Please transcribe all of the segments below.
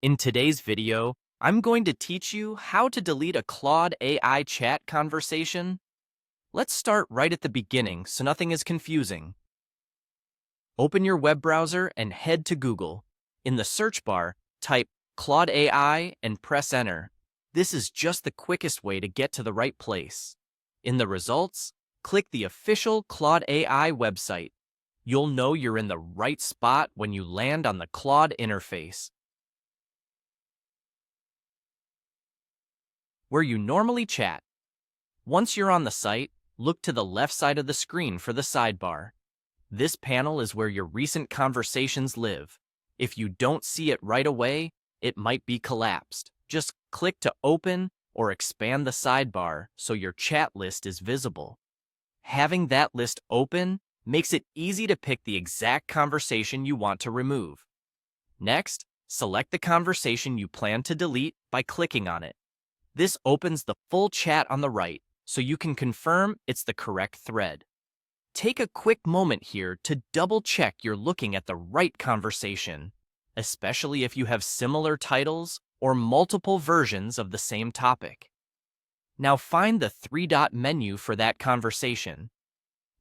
In today's video, I'm going to teach you how to delete a Claude AI chat conversation. Let's start right at the beginning so nothing is confusing. Open your web browser and head to Google. In the search bar, type Claude AI and press enter. This is just the quickest way to get to the right place. In the results, click the official Claude AI website. You'll know you're in the right spot when you land on the Claude interface, where you normally chat. Once you're on the site, look to the left side of the screen for the sidebar. This panel is where your recent conversations live. If you don't see it right away, it might be collapsed. Just click to open or expand the sidebar so your chat list is visible. Having that list open makes it easy to pick the exact conversation you want to remove. Next, select the conversation you plan to delete by clicking on it. This opens the full chat on the right, so you can confirm it's the correct thread. Take a quick moment here to double-check you're looking at the right conversation, especially if you have similar titles or multiple versions of the same topic. Now find the three-dot menu for that conversation.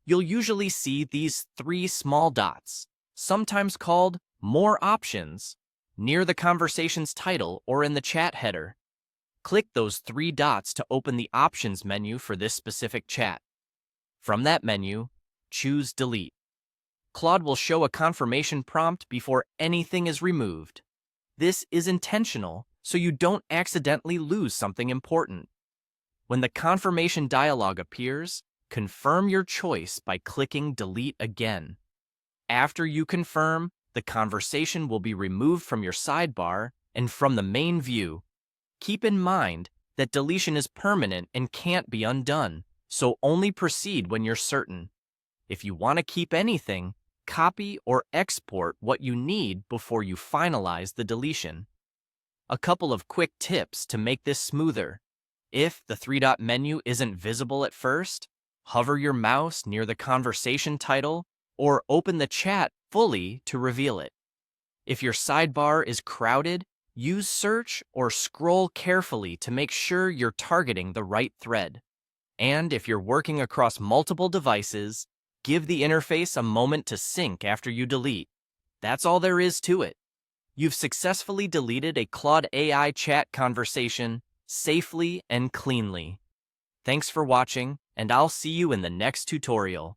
You'll usually see these three small dots, sometimes called More Options, near the conversation's title or in the chat header. Click those three dots to open the Options menu for this specific chat. From that menu, choose Delete. Claude will show a confirmation prompt before anything is removed. This is intentional, so you don't accidentally lose something important. When the confirmation dialog appears, confirm your choice by clicking Delete again. After you confirm, the conversation will be removed from your sidebar and from the main view. Keep in mind that deletion is permanent and can't be undone, so only proceed when you're certain. If you want to keep anything, copy or export what you need before you finalize the deletion. A couple of quick tips to make this smoother. If the three-dot menu isn't visible at first, hover your mouse near the conversation title or open the chat fully to reveal it. If your sidebar is crowded, use search or scroll carefully to make sure you're targeting the right thread. And if you're working across multiple devices, give the interface a moment to sync after you delete. That's all there is to it. You've successfully deleted a Claude AI chat conversation safely and cleanly. Thanks for watching, and I'll see you in the next tutorial.